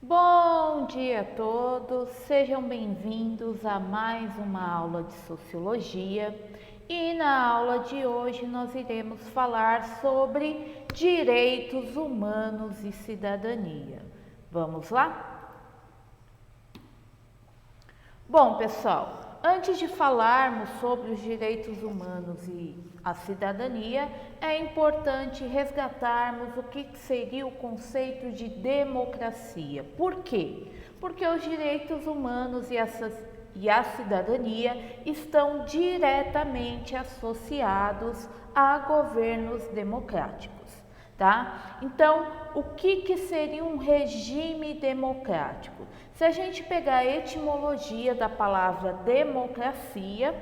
Bom dia a todos, sejam bem-vindos a mais uma aula de Sociologia e na aula de hoje nós iremos falar sobre direitos humanos e cidadania. Vamos lá? Bom, pessoal, antes de falarmos sobre os direitos humanos e a cidadania, é importante resgatarmos o que seria o conceito de democracia. Por quê? Porque os direitos humanos e a cidadania estão diretamente associados a governos democráticos. Tá? Então, o que seria um regime democrático? Se a gente pegar a etimologia da palavra democracia,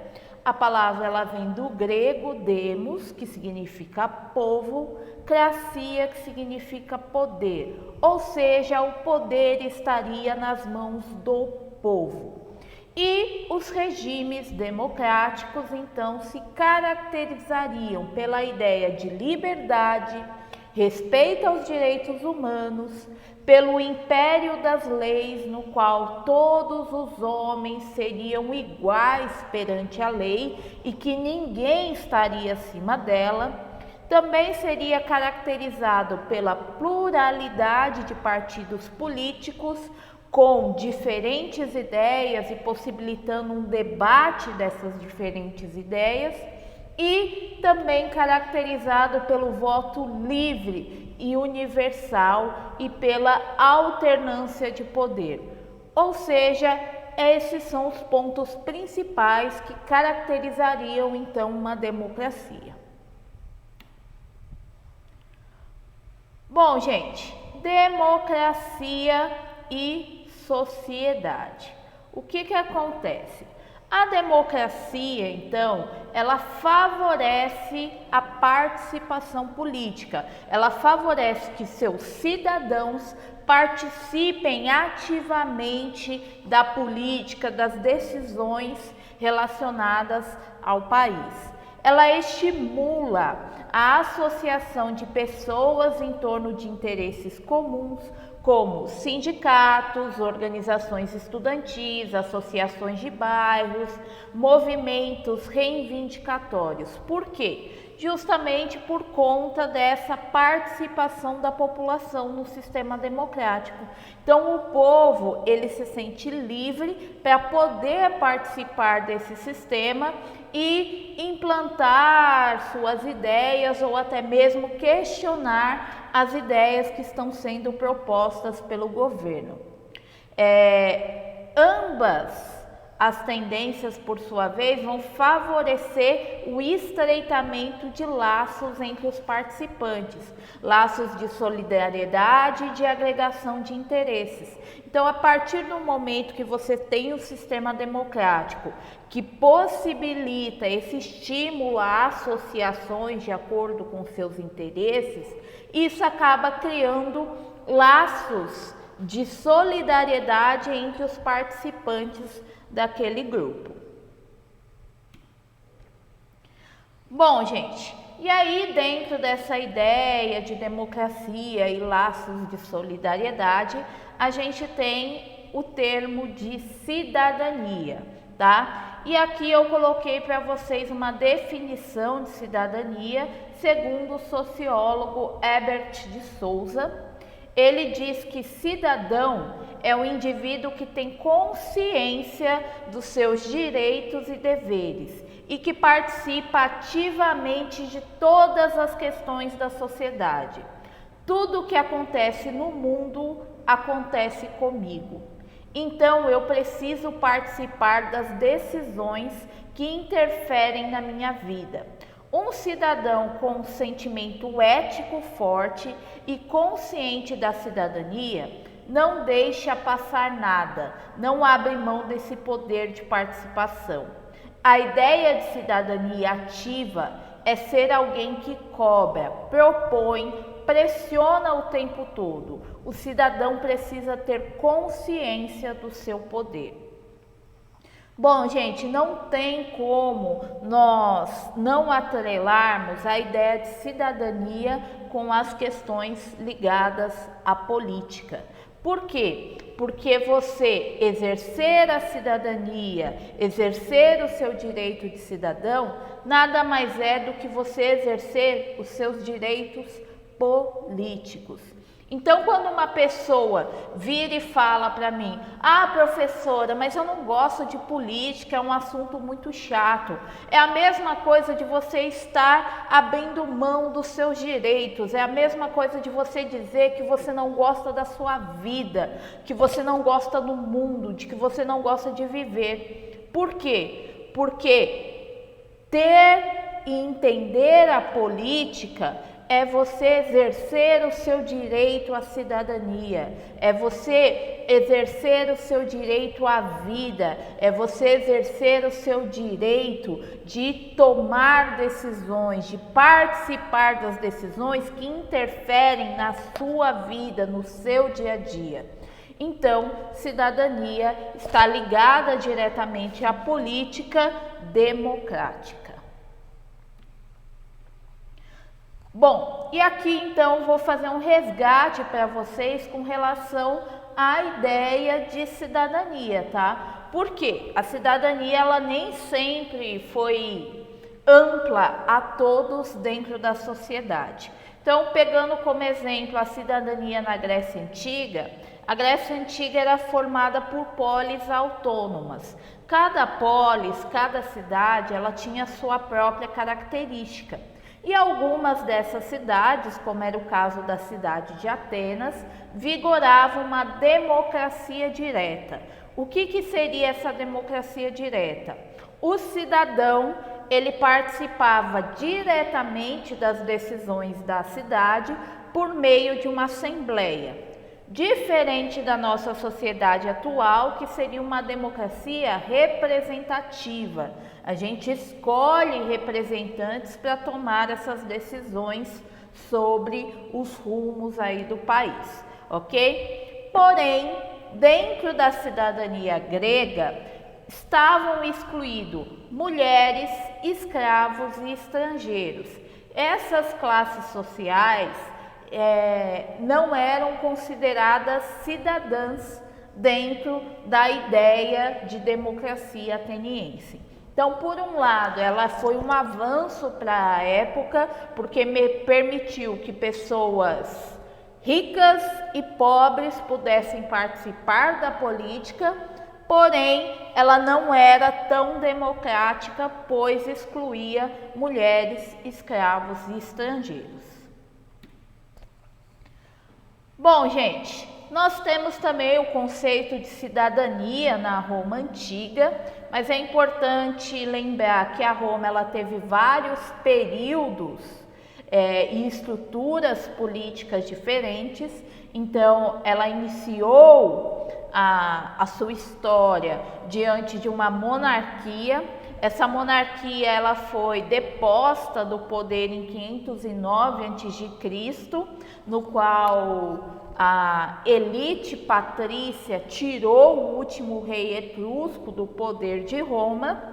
a palavra ela vem do grego demos, que significa povo, cracia, que significa poder, ou seja, o poder estaria nas mãos do povo. E os regimes democráticos, então, se caracterizariam pela ideia de liberdade, respeito aos direitos humanos, pelo império das leis, no qual todos os homens seriam iguais perante a lei e que ninguém estaria acima dela. Também seria caracterizado pela pluralidade de partidos políticos, com diferentes ideias e possibilitando um debate dessas diferentes ideias, e também caracterizado pelo voto livre e universal e pela alternância de poder. Ou seja, esses são os pontos principais que caracterizariam então uma democracia. Bom, gente, democracia e sociedade. O que acontece? A democracia, então, ela favorece a participação política, ela favorece que seus cidadãos participem ativamente da política, das decisões relacionadas ao país. Ela estimula a associação de pessoas em torno de interesses comuns, como sindicatos, organizações estudantis, associações de bairros, movimentos reivindicatórios. Por quê? Justamente por conta dessa participação da população no sistema democrático. Então, o povo, ele se sente livre para poder participar desse sistema e implantar suas ideias ou até mesmo questionar as ideias que estão sendo propostas pelo governo. Ambas as tendências, por sua vez, vão favorecer o estreitamento de laços entre os participantes, laços de solidariedade e de agregação de interesses. Então, a partir do momento que você tem um sistema democrático que possibilita esse estímulo a associações de acordo com seus interesses, isso acaba criando laços de solidariedade entre os participantes daquele grupo. Bom, gente, e aí dentro dessa ideia de democracia e laços de solidariedade, a gente tem o termo de cidadania, tá? E aqui eu coloquei para vocês uma definição de cidadania segundo o sociólogo Herbert de Souza. Ele diz que cidadão é o indivíduo que tem consciência dos seus direitos e deveres e que participa ativamente de todas as questões da sociedade. Tudo o que acontece no mundo acontece comigo. Então eu preciso participar das decisões que interferem na minha vida. Um cidadão com um sentimento ético forte e consciente da cidadania não deixa passar nada, não abre mão desse poder de participação. A ideia de cidadania ativa é ser alguém que cobra, propõe, pressiona o tempo todo. O cidadão precisa ter consciência do seu poder. Bom, gente, não tem como nós não atrelarmos a ideia de cidadania com as questões ligadas à política. Por quê? Porque você exercer a cidadania, exercer o seu direito de cidadão, nada mais é do que você exercer os seus direitos políticos. Então, quando uma pessoa vira e fala para mim: ah, professora, mas eu não gosto de política, é um assunto muito chato. É a mesma coisa de você estar abrindo mão dos seus direitos, é a mesma coisa de você dizer que você não gosta da sua vida, que você não gosta do mundo, de que você não gosta de viver. Por quê? Porque ter e entender a política é você exercer o seu direito à cidadania, é você exercer o seu direito à vida, é você exercer o seu direito de tomar decisões, de participar das decisões que interferem na sua vida, no seu dia a dia. Então, cidadania está ligada diretamente à política democrática. Bom, e aqui então vou fazer um resgate para vocês com relação à ideia de cidadania, tá? Porque a cidadania ela nem sempre foi ampla a todos dentro da sociedade. Então, pegando como exemplo a cidadania na Grécia Antiga, a Grécia Antiga era formada por polis autônomas. Cada polis, cada cidade, ela tinha sua própria característica. E algumas dessas cidades, como era o caso da cidade de Atenas, vigorava uma democracia direta. O que seria essa democracia direta? O cidadão, ele participava diretamente das decisões da cidade por meio de uma assembleia. Diferente da nossa sociedade atual, que seria uma democracia representativa. A gente escolhe representantes para tomar essas decisões sobre os rumos aí do país, ok? Porém, dentro da cidadania grega, estavam excluídos mulheres, escravos e estrangeiros. Essas classes sociais não eram consideradas cidadãs dentro da ideia de democracia ateniense. Então, por um lado, ela foi um avanço para a época, porque permitiu que pessoas ricas e pobres pudessem participar da política, porém, ela não era tão democrática, pois excluía mulheres, escravos e estrangeiros. Bom, gente, nós temos também o conceito de cidadania na Roma Antiga, mas é importante lembrar que a Roma ela teve vários períodos e estruturas políticas diferentes. Então, ela iniciou a sua história diante de uma monarquia. Essa monarquia ela foi deposta do poder em 509 a.C., no qual a elite patrícia tirou o último rei etrusco do poder de Roma.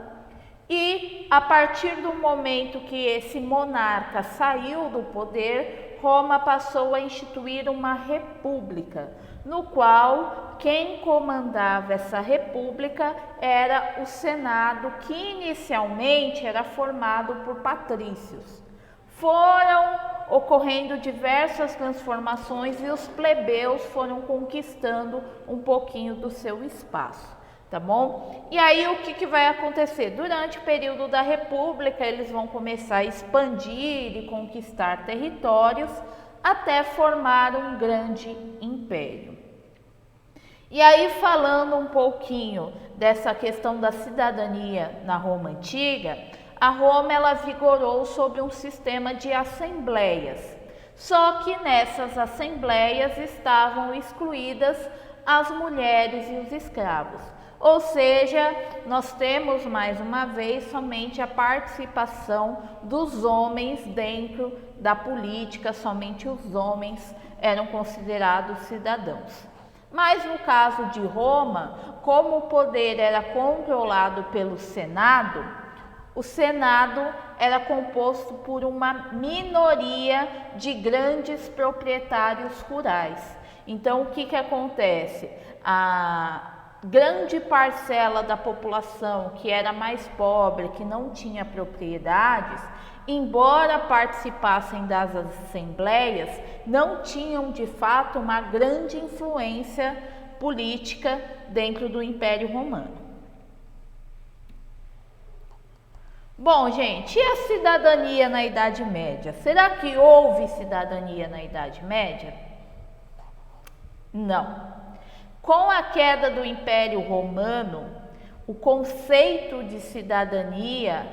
E a partir do momento que esse monarca saiu do poder, Roma passou a instituir uma república, no qual quem comandava essa república era o Senado, que inicialmente era formado por patrícios. Foram ocorrendo diversas transformações e os plebeus foram conquistando um pouquinho do seu espaço, tá bom? E aí o que vai acontecer? Durante o período da República, eles vão começar a expandir e conquistar territórios até formar um grande império. E aí, falando um pouquinho dessa questão da cidadania na Roma Antiga, a Roma ela vigorou sobre um sistema de assembleias. Só que nessas assembleias estavam excluídas as mulheres e os escravos. Ou seja, nós temos mais uma vez somente a participação dos homens dentro da política, somente os homens eram considerados cidadãos. Mas no caso de Roma, como o poder era controlado pelo Senado, o Senado era composto por uma minoria de grandes proprietários rurais. Então, o que que acontece? A grande parcela da população que era mais pobre, que não tinha propriedades, embora participassem das assembleias, não tinham de fato uma grande influência política dentro do Império Romano. Bom, gente, e a cidadania na Idade Média? Será que houve cidadania na Idade Média? Não. Com a queda do Império Romano, o conceito de cidadania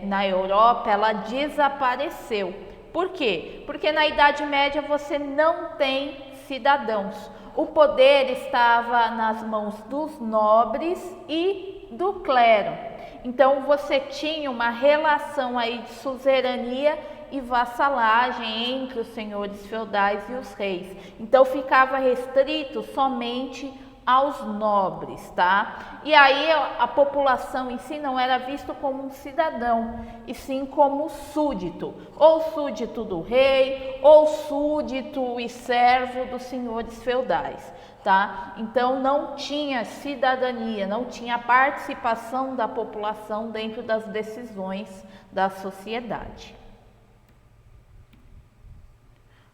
na Europa, ela desapareceu. Por quê? Porque na Idade Média você não tem cidadãos. O poder estava nas mãos dos nobres e do clero. Então você tinha uma relação aí de suzerania e vassalagem entre os senhores feudais e os reis. Então ficava restrito somente aos nobres, tá? E aí a população em si não era visto como um cidadão, e sim como súdito, ou súdito do rei, ou súdito e servo dos senhores feudais, tá? Então não tinha cidadania, não tinha participação da população dentro das decisões da sociedade.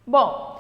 Bom,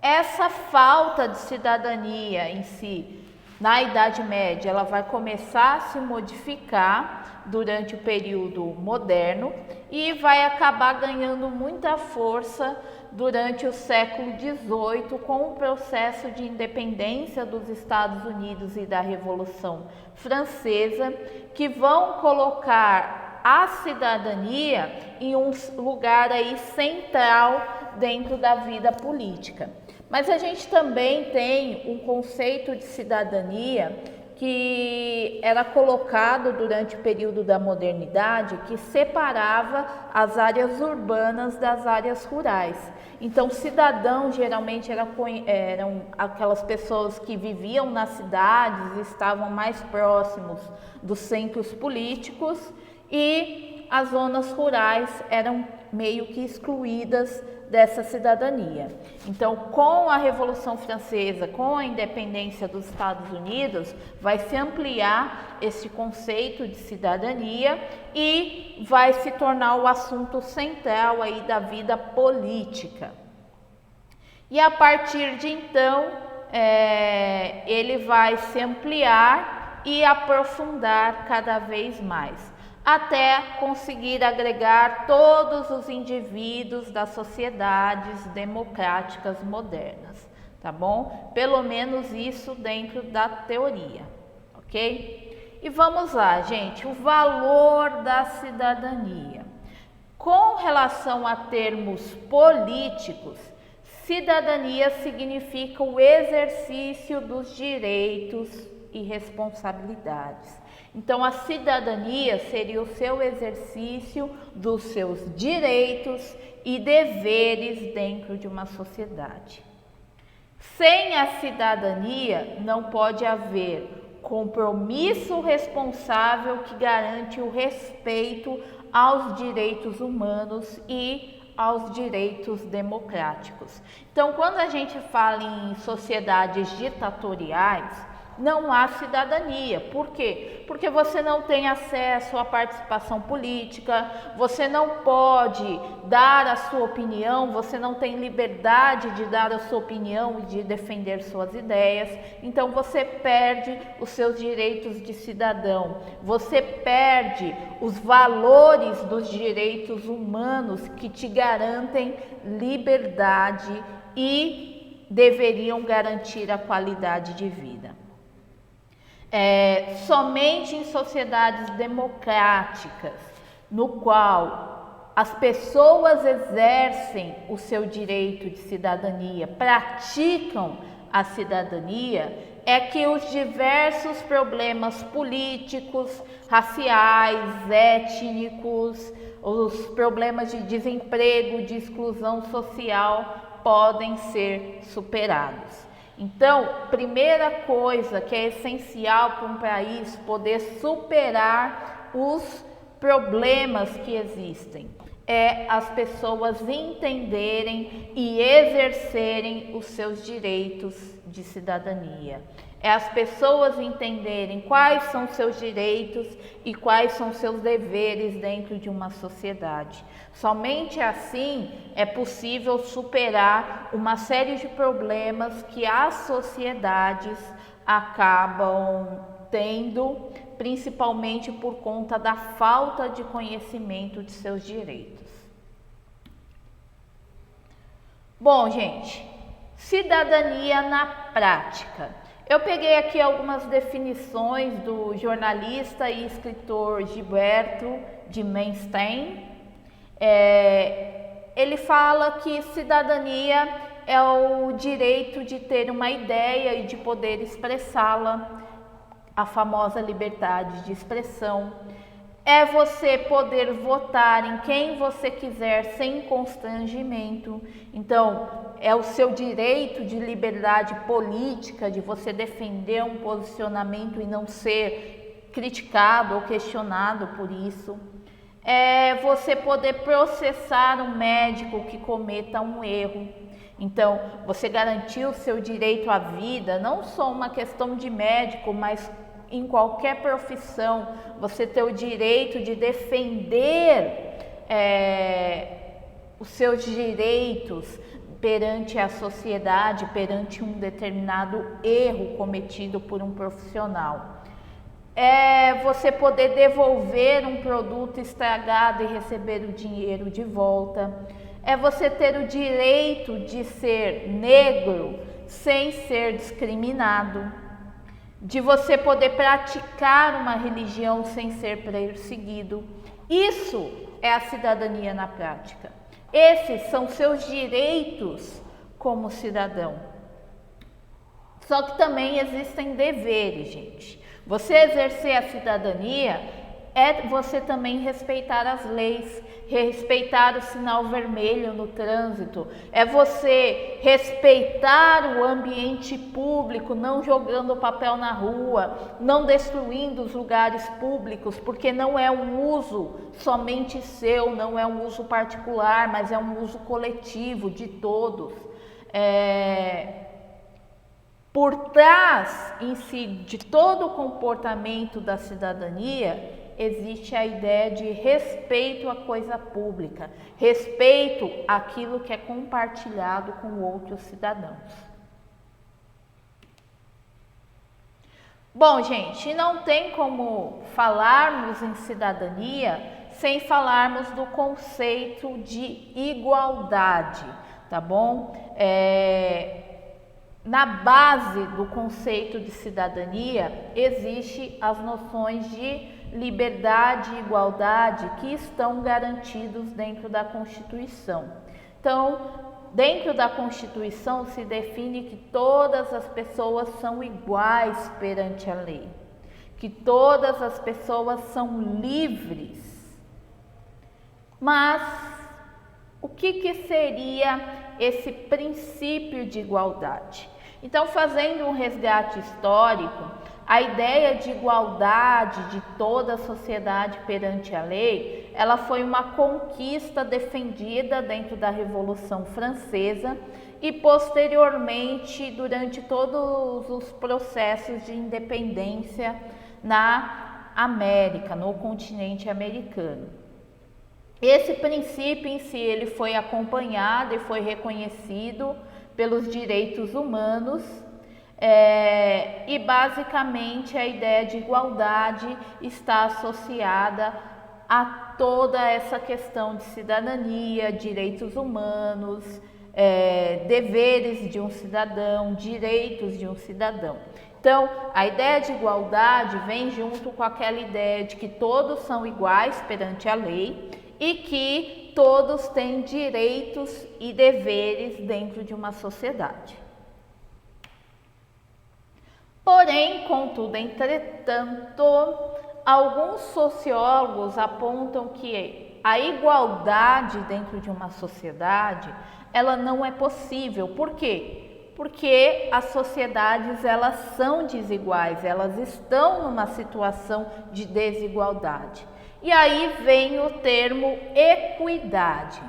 essa falta de cidadania em si, na Idade Média, ela vai começar a se modificar durante o período moderno e vai acabar ganhando muita força durante o século XVIII, com o processo de independência dos Estados Unidos e da Revolução Francesa, que vão colocar a cidadania em um lugar aí central dentro da vida política. Mas a gente também tem um conceito de cidadania que era colocado durante o período da modernidade, que separava as áreas urbanas das áreas rurais. Então, cidadão geralmente eram aquelas pessoas que viviam nas cidades, estavam mais próximos dos centros políticos, e as zonas rurais eram meio que excluídas dessa cidadania. Então, com a Revolução Francesa, com a independência dos Estados Unidos, vai se ampliar esse conceito de cidadania e vai se tornar o assunto central aí da vida política. E a partir de então, ele vai se ampliar e aprofundar cada vez mais, até conseguir agregar todos os indivíduos das sociedades democráticas modernas, tá bom? Pelo menos isso dentro da teoria, ok? E vamos lá, gente, o valor da cidadania. Com relação a termos políticos, cidadania significa o exercício dos direitos e responsabilidades. Então, a cidadania seria o seu exercício dos seus direitos e deveres dentro de uma sociedade. Sem a cidadania, não pode haver compromisso responsável que garante o respeito aos direitos humanos e aos direitos democráticos. Então, quando a gente fala em sociedades ditatoriais, não há cidadania. Por quê? Porque você não tem acesso à participação política, você não pode dar a sua opinião, você não tem liberdade de dar a sua opinião e de defender suas ideias. Então você perde os seus direitos de cidadão, você perde os valores dos direitos humanos que te garantem liberdade e deveriam garantir a qualidade de vida. Somente em sociedades democráticas, no qual as pessoas exercem o seu direito de cidadania, praticam a cidadania, é que os diversos problemas políticos, raciais, étnicos, os problemas de desemprego, de exclusão social podem ser superados. Então, primeira coisa que é essencial para um país poder superar os problemas que existem é as pessoas entenderem e exercerem os seus direitos de cidadania. É as pessoas entenderem quais são seus direitos e quais são seus deveres dentro de uma sociedade. Somente assim é possível superar uma série de problemas que as sociedades acabam tendo, principalmente por conta da falta de conhecimento de seus direitos. Bom, gente, cidadania na prática. Eu peguei aqui algumas definições do jornalista e escritor Gilberto de Menstein. Ele fala que cidadania é o direito de ter uma ideia e de poder expressá-la, a famosa liberdade de expressão. É você poder votar em quem você quiser sem constrangimento. Então, é o seu direito de liberdade política, de você defender um posicionamento e não ser criticado ou questionado por isso. É você poder processar um médico que cometa um erro. Então, você garantir o seu direito à vida, não só uma questão de médico, mas em qualquer profissão, você ter o direito de defender os seus direitos perante a sociedade, perante um determinado erro cometido por um profissional. É você poder devolver um produto estragado e receber o dinheiro de volta. É você ter o direito de ser negro sem ser discriminado. De você poder praticar uma religião sem ser perseguido. Isso é a cidadania na prática. Esses são seus direitos como cidadão. Só que também existem deveres, gente. Você exercer a cidadania é você também respeitar as leis, respeitar o sinal vermelho no trânsito, é você respeitar o ambiente público, não jogando papel na rua, não destruindo os lugares públicos, porque não é um uso somente seu, não é um uso particular, mas é um uso coletivo de todos. Por trás em si de todo o comportamento da cidadania, existe a ideia de respeito à coisa pública, respeito àquilo que é compartilhado com outros cidadãos. Bom, gente, não tem como falarmos em cidadania sem falarmos do conceito de igualdade, tá bom? Na base do conceito de cidadania, existe as noções de liberdade e igualdade que estão garantidos dentro da Constituição. Então, dentro da Constituição se define que todas as pessoas são iguais perante a lei, que todas as pessoas são livres. Mas o que seria esse princípio de igualdade? Então, fazendo um resgate histórico, a ideia de igualdade de toda a sociedade perante a lei, ela foi uma conquista defendida dentro da Revolução Francesa e posteriormente durante todos os processos de independência na América, no continente americano. Esse princípio em si, ele foi acompanhado e foi reconhecido pelos direitos humanos, e basicamente a ideia de igualdade está associada a toda essa questão de cidadania, direitos humanos, deveres de um cidadão, direitos de um cidadão. Então, a ideia de igualdade vem junto com aquela ideia de que todos são iguais perante a lei e que todos têm direitos e deveres dentro de uma sociedade. Porém, contudo, entretanto, alguns sociólogos apontam que a igualdade dentro de uma sociedade, ela não é possível. Por quê? Porque as sociedades, elas são desiguais, elas estão numa situação de desigualdade. E aí vem o termo equidade.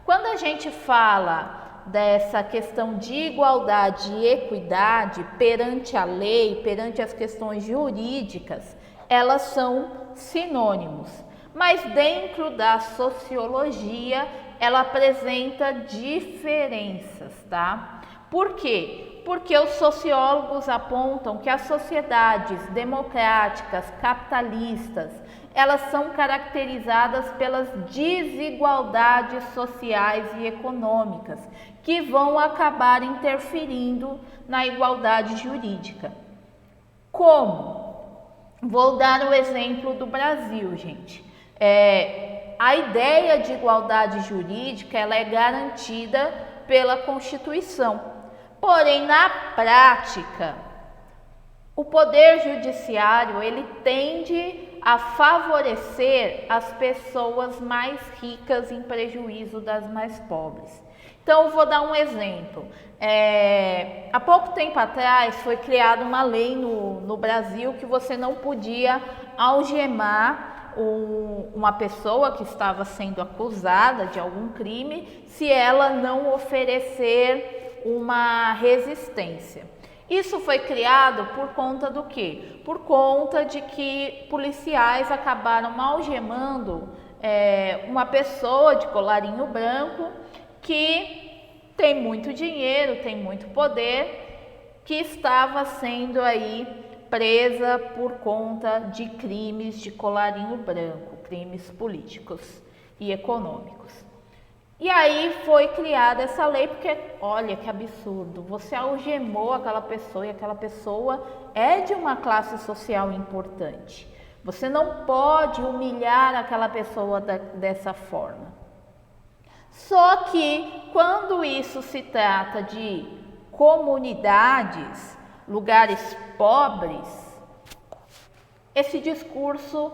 Quando a gente fala dessa questão de igualdade e equidade perante a lei, perante as questões jurídicas, elas são sinônimos. Mas dentro da sociologia, ela apresenta diferenças, tá? Por quê? Porque os sociólogos apontam que as sociedades democráticas, capitalistas, elas são caracterizadas pelas desigualdades sociais e econômicas, que vão acabar interferindo na igualdade jurídica. Como? Vou dar o exemplo do Brasil, gente. A ideia de igualdade jurídica, ela é garantida pela Constituição. Porém, na prática, o Poder Judiciário, ele tende a favorecer as pessoas mais ricas em prejuízo das mais pobres. Então, eu vou dar um exemplo. Há pouco tempo atrás foi criada uma lei no Brasil que você não podia algemar uma pessoa que estava sendo acusada de algum crime se ela não oferecer uma resistência. Isso foi criado por conta do quê? Por conta de que policiais acabaram algemando uma pessoa de colarinho branco que tem muito dinheiro, tem muito poder, que estava sendo aí presa por conta de crimes de colarinho branco, crimes políticos e econômicos. E aí foi criada essa lei porque, olha que absurdo, você algemou aquela pessoa e aquela pessoa é de uma classe social importante. Você não pode humilhar aquela pessoa dessa forma. Só que quando isso se trata de comunidades, lugares pobres, esse discurso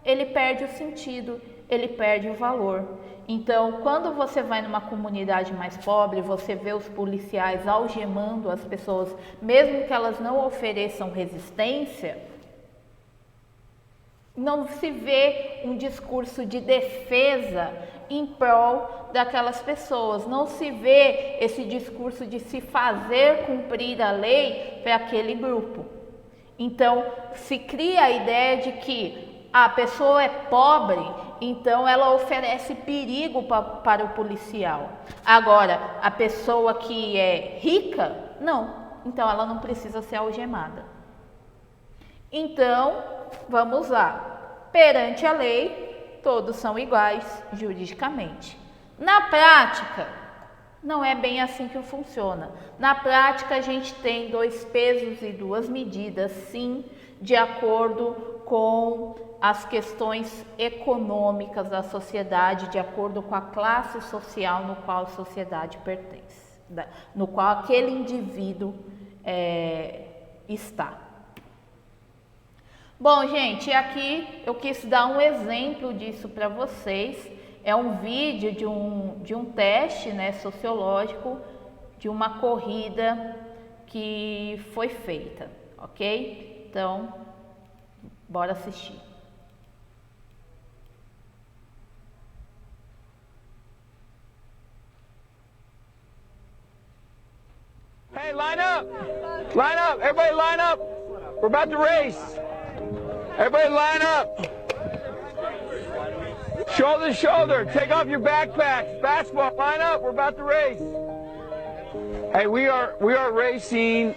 ele perde o sentido, ele perde o valor. Então, quando você vai numa comunidade mais pobre, você vê os policiais algemando as pessoas, mesmo que elas não ofereçam resistência, não se vê um discurso de defesa em prol daquelas pessoas, não se vê esse discurso de se fazer cumprir a lei para aquele grupo. Então, se cria a ideia de que a pessoa é pobre, então ela oferece perigo para o policial. Agora, a pessoa que é rica, não. Então ela não precisa ser algemada. Então, vamos lá. Perante a lei, todos são iguais juridicamente. Na prática, não é bem assim que funciona. Na prática, a gente tem 2 pesos e 2 medidas, sim, de acordo com as questões econômicas da sociedade, de acordo com a classe social no qual a sociedade pertence, no qual aquele indivíduo está. Bom, gente, aqui eu quis dar um exemplo disso para vocês. É um vídeo de um teste, né, sociológico de uma corrida que foi feita, ok? Então, bora assistir. Hey, line up! Line up! Everybody line up! We're about to race! Everybody line up! Shoulder to shoulder, take off your backpacks. Basketball, line up, we're about to race. Hey, we are racing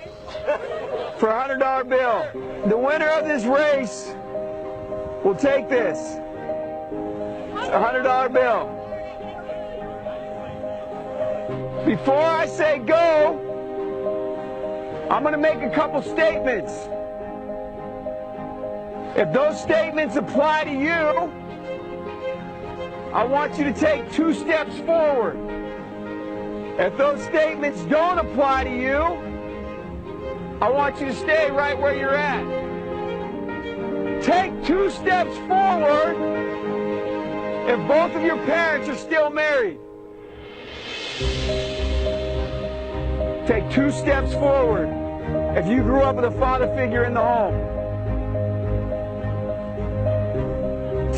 for a $100 bill. The winner of this race will take this. It's a $100 bill. Before I say go, I'm going to make a couple statements. If those statements apply to you, I want you to take 2 steps forward. If those statements don't apply to you, I want you to stay right where you're at. Take 2 steps forward if both of your parents are still married. Take 2 steps forward if you grew up with a father figure in the home.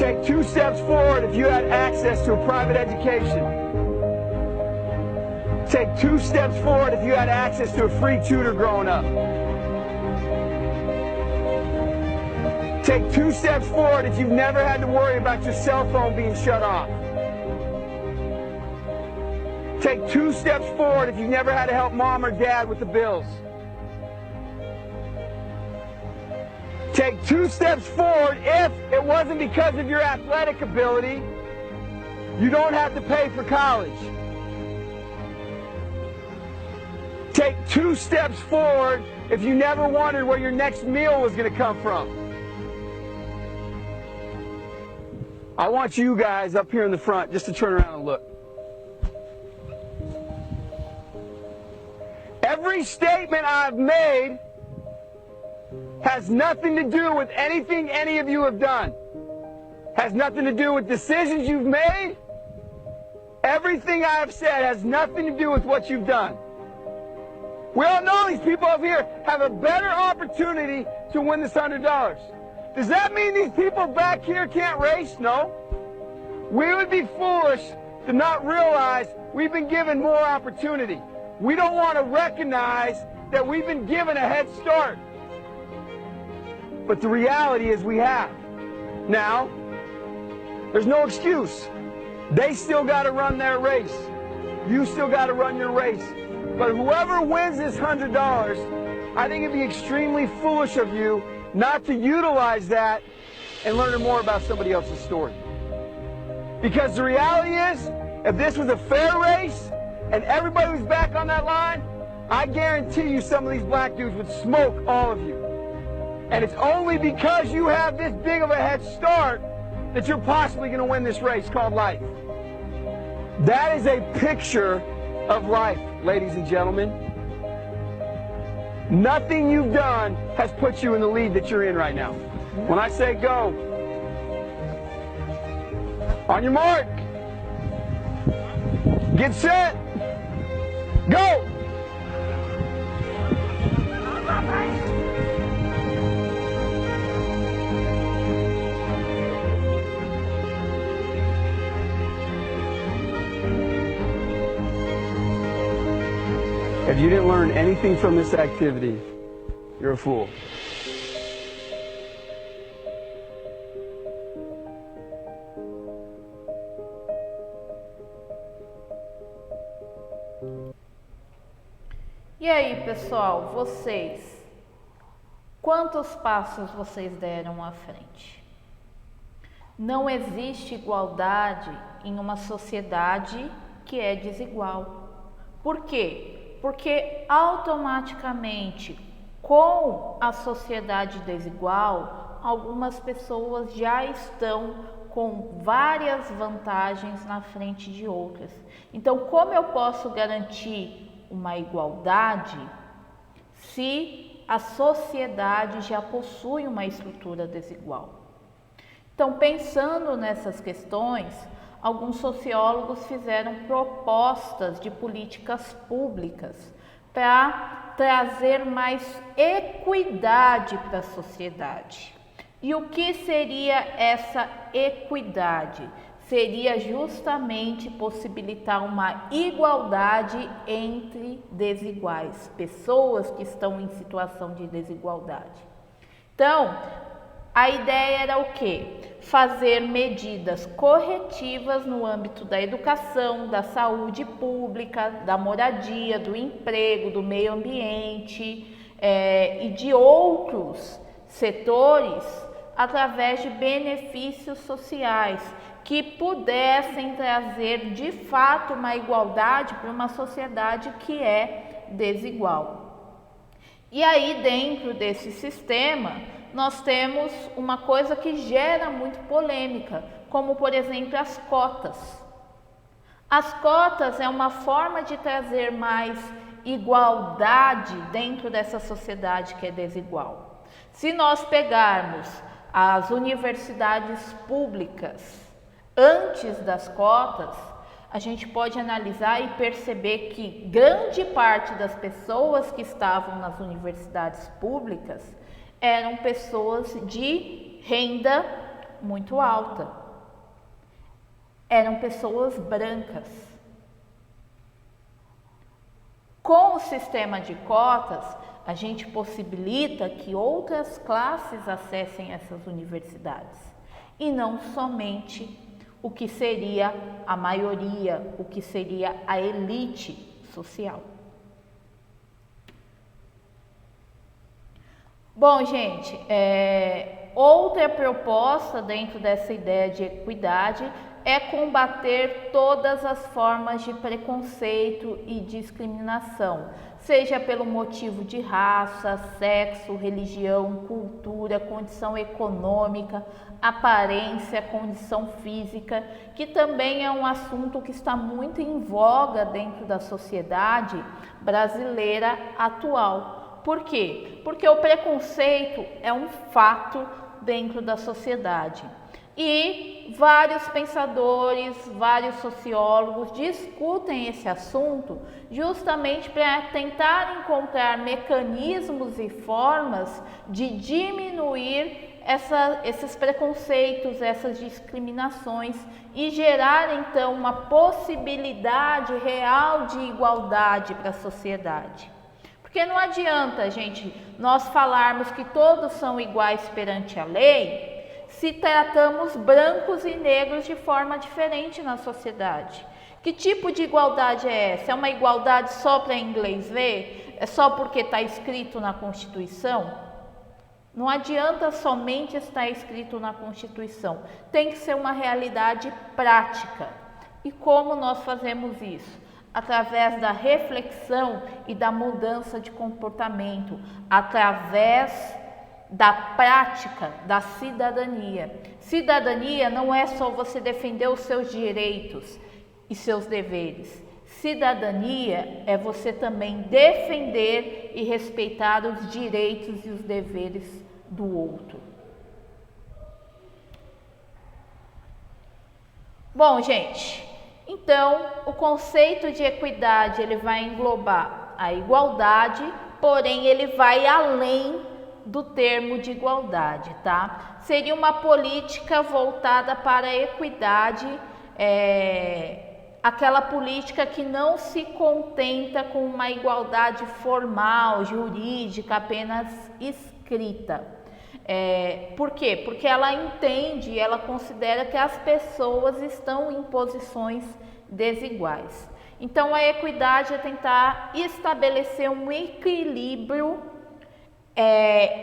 Take 2 steps forward if you had access to a private education. Take 2 steps forward if you had access to a free tutor growing up. Take 2 steps forward if you've never had to worry about your cell phone being shut off. Take 2 steps forward if you've never had to help mom or dad with the bills. Take 2 steps forward if it wasn't because of your athletic ability, you don't have to pay for college. Take 2 steps forward if you never wondered where your next meal was going to come from. I want you guys up here in the front just to turn around and look. Every statement I've made has nothing to do with anything any of you have done. Has nothing to do with decisions you've made. Everything I have said has nothing to do with what you've done. We all know these people up here have a better opportunity to win this $100. Does that mean these people back here can't race? No. We would be foolish to not realize we've been given more opportunity. We don't want to recognize that we've been given a head start. But the reality is we have. Now, there's no excuse. They still got to run their race. You still got to run your race. But whoever wins this $100, I think it'd be extremely foolish of you not to utilize that and learn more about somebody else's story. Because the reality is, if this was a fair race and everybody was back on that line, I guarantee you some of these black dudes would smoke all of you. And it's only because you have this big of a head start that you're possibly going to win this race called life. That is a picture of life, ladies and gentlemen. Nothing you've done has put you in the lead that you're in right now. When I say go, on your mark, get set, go! If you didn't learn anything from this activity, you're a fool. E aí, pessoal, vocês, quantos passos vocês deram à frente? Não existe igualdade em uma sociedade que é desigual. Por quê? Porque automaticamente, com a sociedade desigual, algumas pessoas já estão com várias vantagens na frente de outras. Então, como eu posso garantir uma igualdade se a sociedade já possui uma estrutura desigual? Então, pensando nessas questões, alguns sociólogos fizeram propostas de políticas públicas para trazer mais equidade para a sociedade. E o que seria essa equidade? Seria justamente possibilitar uma igualdade entre desiguais, pessoas que estão em situação de desigualdade. Então, a ideia era o quê? Fazer medidas corretivas no âmbito da educação, da saúde pública, da moradia, do emprego, do meio ambiente e de outros setores através de benefícios sociais que pudessem trazer de fato uma igualdade para uma sociedade que é desigual. E aí, dentro desse sistema, nós temos uma coisa que gera muito polêmica, como por exemplo as cotas. As cotas é uma forma de trazer mais igualdade dentro dessa sociedade que é desigual. Se nós pegarmos as universidades públicas antes das cotas, a gente pode analisar e perceber que grande parte das pessoas que estavam nas universidades públicas eram pessoas de renda muito alta. Eram pessoas brancas. Com o sistema de cotas, a gente possibilita que outras classes acessem essas universidades e não somente o que seria a maioria, o que seria a elite social. Bom, gente, outra proposta dentro dessa ideia de equidade é combater todas as formas de preconceito e discriminação, seja pelo motivo de raça, sexo, religião, cultura, condição econômica, aparência, condição física, que também é um assunto que está muito em voga dentro da sociedade brasileira atual. Por quê? Porque o preconceito é um fato dentro da sociedade. E vários pensadores, vários sociólogos discutem esse assunto justamente para tentar encontrar mecanismos e formas de diminuir esses preconceitos, essas discriminações e gerar então uma possibilidade real de igualdade para a sociedade. Porque não adianta, gente, nós falarmos que todos são iguais perante a lei se tratamos brancos e negros de forma diferente na sociedade. Que tipo de igualdade é essa? É uma igualdade só para inglês ver? É só porque está escrito na Constituição? Não adianta somente estar escrito na Constituição. Tem que ser uma realidade prática. E como nós fazemos isso? Através da reflexão e da mudança de comportamento, através da prática da cidadania. Cidadania não é só você defender os seus direitos e seus deveres. Cidadania é você também defender e respeitar os direitos e os deveres do outro. Bom, gente, então o conceito de equidade ele vai englobar a igualdade, porém ele vai além do termo de igualdade, tá? Seria uma política voltada para a equidade, aquela política que não se contenta com uma igualdade formal, jurídica, apenas escrita. Por quê? Porque ela entende, ela considera que as pessoas estão em posições desiguais. Então, a equidade é tentar estabelecer um equilíbrio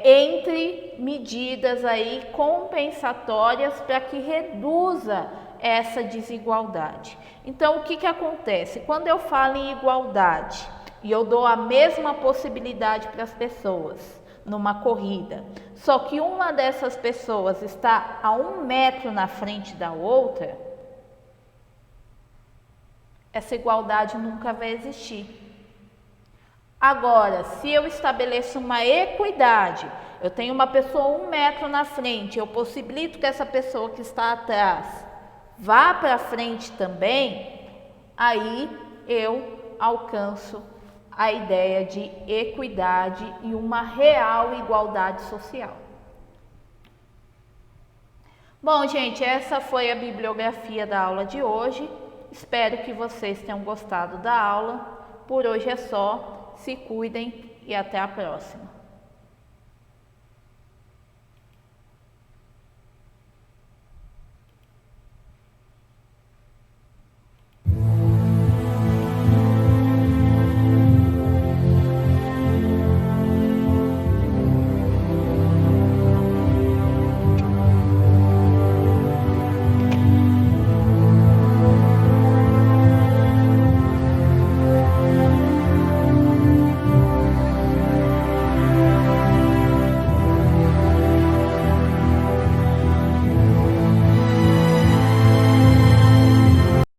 entre medidas aí compensatórias para que reduza essa desigualdade. Então, o que acontece? Quando eu falo em igualdade e eu dou a mesma possibilidade para as pessoas numa corrida, só que uma dessas pessoas está a 1 metro na frente da outra, essa igualdade nunca vai existir. Agora, se eu estabeleço uma equidade, eu tenho uma pessoa 1 metro na frente, eu possibilito que essa pessoa que está atrás vá para frente também, aí eu alcanço a ideia de equidade e uma real igualdade social. Bom, gente, essa foi a bibliografia da aula de hoje. Espero que vocês tenham gostado da aula. Por hoje é só. Se cuidem e até a próxima.